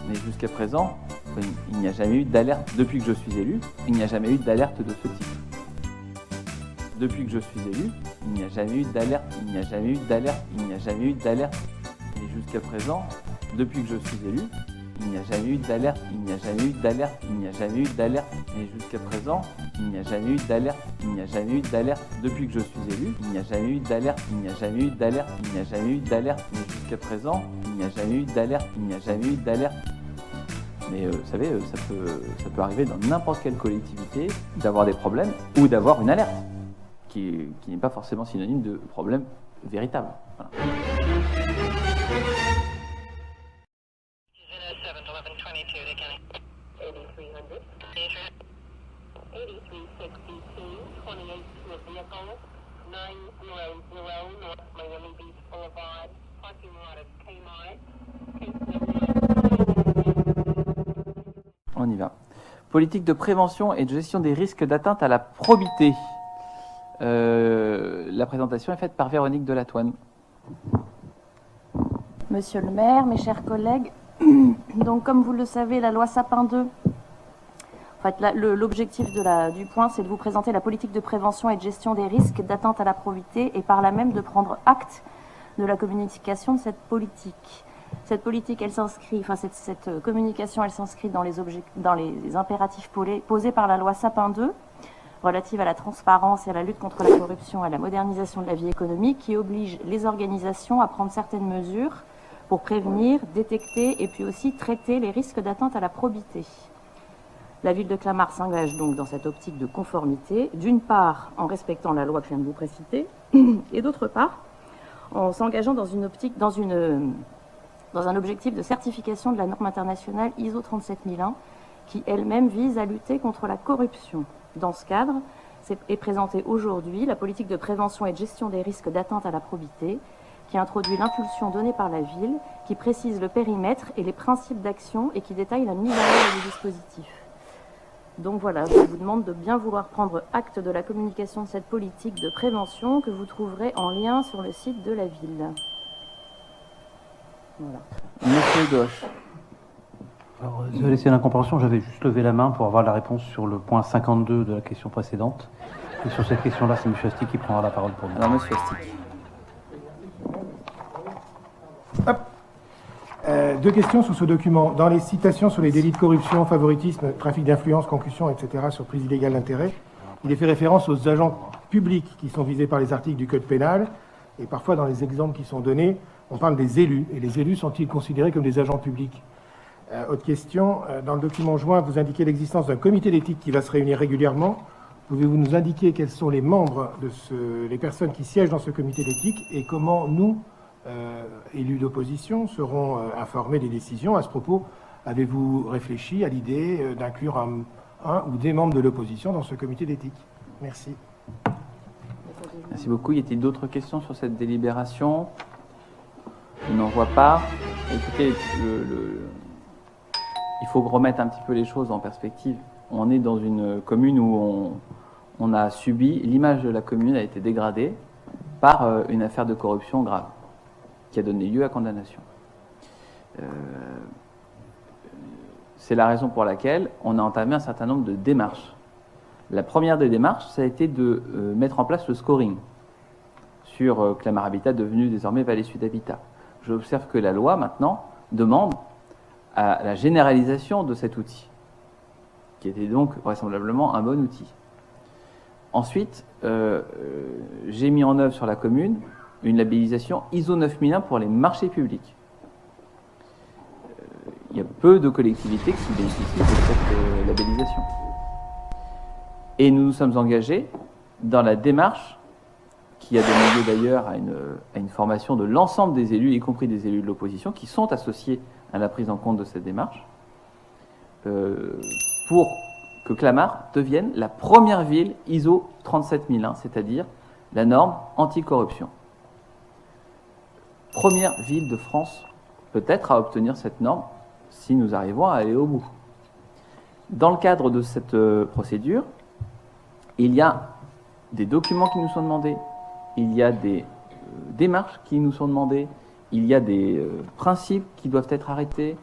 Mais jusqu'à présent, il n'y a jamais eu d'alerte. Depuis que je suis élu, il n'y a jamais eu d'alerte de ce type. Depuis que je suis élu, il n'y a jamais eu d'alerte, il n'y a jamais eu d'alerte, il n'y a jamais eu d'alerte. Et jusqu'à présent, depuis que je suis élu, il n'y a jamais eu d'alerte, il n'y a jamais eu d'alerte, il n'y a jamais eu d'alerte. Et jusqu'à présent, il n'y a jamais eu d'alerte, il n'y a jamais eu d'alerte. Depuis que je suis élu, il n'y a jamais eu d'alerte, il n'y a jamais eu d'alerte, il n'y a jamais eu d'alerte. Mais jusqu'à présent, il n'y a jamais eu d'alerte, il n'y a jamais eu d'alerte. Mais vous savez, ça peut arriver dans n'importe quelle collectivité d'avoir des problèmes ou d'avoir une alerte, qui n'est pas forcément synonyme de problème véritable. Voilà. On y va. Politique de prévention et de gestion des risques d'atteinte à la probité. La présentation est faite par Véronique Delatoine. Monsieur le maire, mes chers collègues, donc comme vous le savez, la loi Sapin 2, en fait, l'objectif du point, c'est de vous présenter la politique de prévention et de gestion des risques d'atteinte à la probité et par là même de prendre acte de la communication de cette politique. Cette politique, elle s'inscrit, enfin cette communication, elle s'inscrit dans les impératifs posés par la loi Sapin 2, relative à la transparence et à la lutte contre la corruption et à la modernisation de la vie économique, qui oblige les organisations à prendre certaines mesures pour prévenir, détecter et puis aussi traiter les risques d'atteinte à la probité. La ville de Clamart s'engage donc dans cette optique de conformité, d'une part en respectant la loi que je viens de vous préciter, et d'autre part en s'engageant dans un objectif de certification de la norme internationale ISO 37001 qui elle-même vise à lutter contre la corruption. Dans ce cadre, est présentée aujourd'hui la politique de prévention et de gestion des risques d'atteinte à la probité qui introduit l'impulsion donnée par la ville, qui précise le périmètre et les principes d'action et qui détaille la mise en œuvre du dispositif. Donc voilà, je vous demande de bien vouloir prendre acte de la communication de cette politique de prévention que vous trouverez en lien sur le site de la ville. Voilà. Monsieur Doche. Alors, désolé, c'est une incompréhension, j'avais juste levé la main pour avoir la réponse sur le point 52 de la question précédente. Et sur cette question-là, c'est M. Asti qui prendra la parole pour nous. Alors, Monsieur Asti. Deux questions sur ce document. Dans les citations sur les délits de corruption, favoritisme, trafic d'influence, concussion, etc., sur prise illégale d'intérêt, il est fait référence aux agents publics qui sont visés par les articles du Code pénal. Et parfois, dans les exemples qui sont donnés, on parle des élus. Et les élus sont-ils considérés comme des agents publics ? Autre question. Dans le document joint, vous indiquez l'existence d'un comité d'éthique qui va se réunir régulièrement. Pouvez-vous nous indiquer quels sont les membres, les personnes qui siègent dans ce comité d'éthique et comment nous, élus d'opposition, seront informés des décisions? À ce propos, avez-vous réfléchi à l'idée d'inclure un ou des membres de l'opposition dans ce comité d'éthique? Merci. Merci beaucoup. Y a-t-il d'autres questions sur cette délibération? Je n'en vois pas. Écoutez, il faut remettre un petit peu les choses en perspective. On est dans une commune où on a subi, l'image de la commune a été dégradée par une affaire de corruption grave qui a donné lieu à condamnation. C'est la raison pour laquelle on a entamé un certain nombre de démarches. La première des démarches, ça a été de mettre en place le scoring sur Clamart Habitat, devenu désormais Vallée Sud Habitat. J'observe que la loi, maintenant, demande à la généralisation de cet outil, qui était donc vraisemblablement un bon outil. Ensuite, j'ai mis en œuvre sur la commune une labellisation ISO 9001 pour les marchés publics. Il y a peu de collectivités qui bénéficient de cette labellisation. Et nous nous sommes engagés dans la démarche qui a donné lieu d'ailleurs à une formation de l'ensemble des élus, y compris des élus de l'opposition, qui sont associés à la prise en compte de cette démarche, pour que Clamart devienne la première ville ISO 37001, c'est-à-dire la norme anticorruption. Première ville de France peut-être à obtenir cette norme si nous arrivons à aller au bout. Dans le cadre de cette procédure, il y a des documents qui nous sont demandés, il y a des démarches qui nous sont demandées, il y a des principes qui doivent être arrêtés,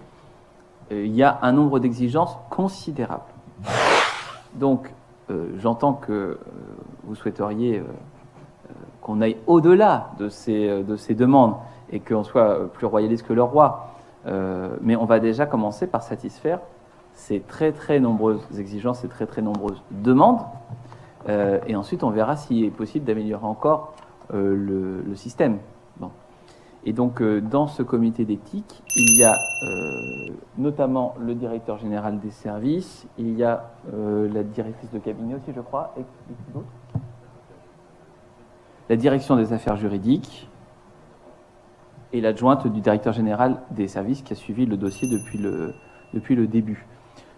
il y a un nombre d'exigences considérable. Donc, j'entends que vous souhaiteriez qu'on aille au-delà de ces demandes et qu'on soit plus royaliste que le roi, mais on va déjà commencer par satisfaire ces très très nombreuses exigences, ces très très nombreuses demandes, et ensuite on verra s'il est possible d'améliorer encore le système. Bon. Et donc dans ce comité d'éthique, il y a notamment le directeur général des services, il y a la directrice de cabinet aussi je crois, et qui d'autre ? La direction des affaires juridiques et l'adjointe du directeur général des services qui a suivi le dossier depuis le début.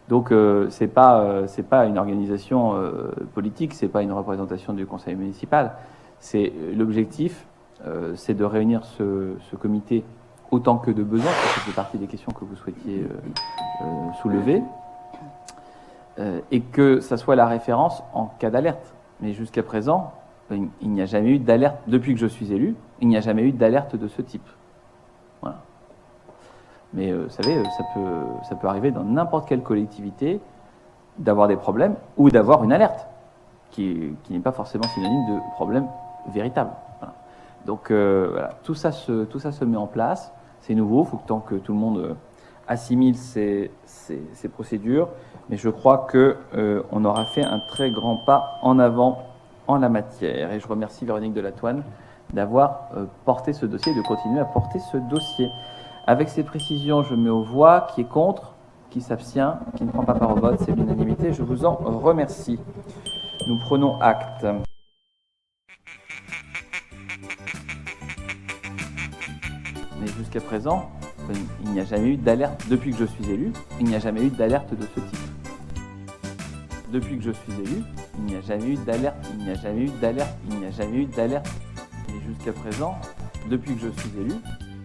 Donc c'est pas une organisation politique, c'est pas une représentation du conseil municipal. C'est l'objectif, c'est de réunir ce comité autant que de besoin, parce que ça fait partie des questions que vous souhaitiez soulever, et que ça soit la référence en cas d'alerte. Mais jusqu'à présent, il n'y a jamais eu d'alerte, depuis que je suis élu, il n'y a jamais eu d'alerte de ce type. Voilà. Mais vous savez, ça peut arriver dans n'importe quelle collectivité d'avoir des problèmes ou d'avoir une alerte, qui n'est pas forcément synonyme de problème véritable. Voilà. Donc voilà, tout ça se met en place, c'est nouveau, il faut que tant que tout le monde assimile ces procédures, mais je crois qu'on aura fait un très grand pas en avant en la matière. Et je remercie Véronique Delatouane d'avoir porté ce dossier et de continuer à porter ce dossier. Avec ces précisions, je mets aux voix qui est contre, qui s'abstient, qui ne prend pas part au vote. C'est l'unanimité. Je vous en remercie. Nous prenons acte. Mais jusqu'à présent, il n'y a jamais eu d'alerte, depuis que je suis élu, il n'y a jamais eu d'alerte de ce type. Depuis que je suis élu, il n'y a jamais eu d'alerte, il n'y a jamais eu d'alerte, il n'y a jamais eu d'alerte. Et jusqu'à présent, depuis que je suis élu,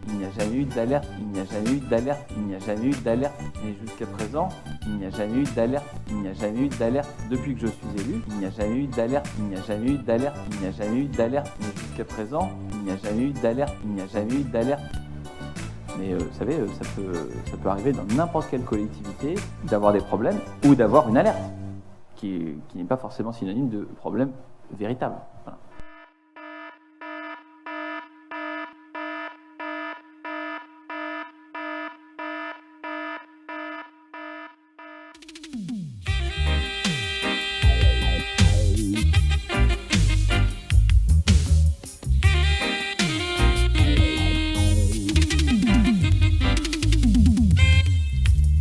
il n'y a jamais eu d'alerte, il n'y a jamais eu d'alerte, il n'y a jamais eu d'alerte. Et jusqu'à présent, il n'y a jamais eu d'alerte, il n'y a jamais eu d'alerte. Depuis que je suis élu, il n'y a jamais eu d'alerte, il n'y a jamais eu d'alerte, il n'y a jamais eu d'alerte. Mais jusqu'à présent, il n'y a jamais eu d'alerte, il n'y a jamais eu d'alerte. Mais vous savez, ça peut arriver dans n'importe quelle collectivité d'avoir des problèmes ou d'avoir une alerte, qui n'est pas forcément synonyme de problème véritable. Voilà.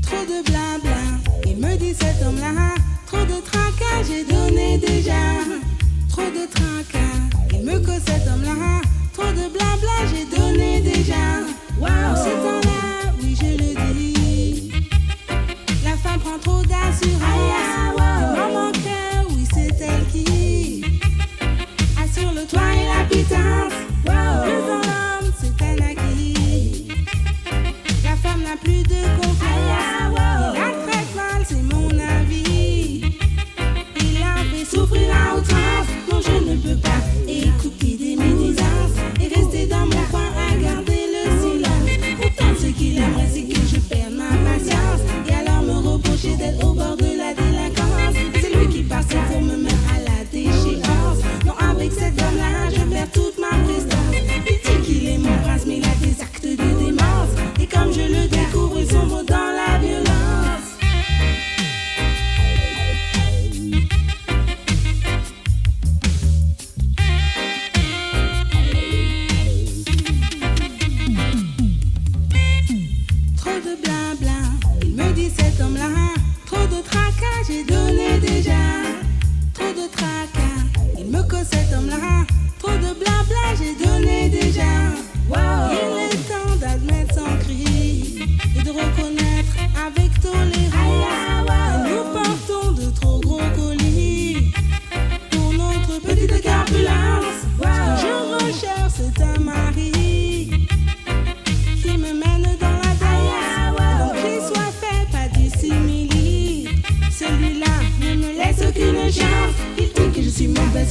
Trop de blabla, il me dit cet homme-là, trop de tracas j'ai donné déjà, trop de train.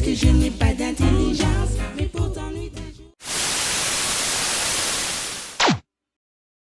que je ne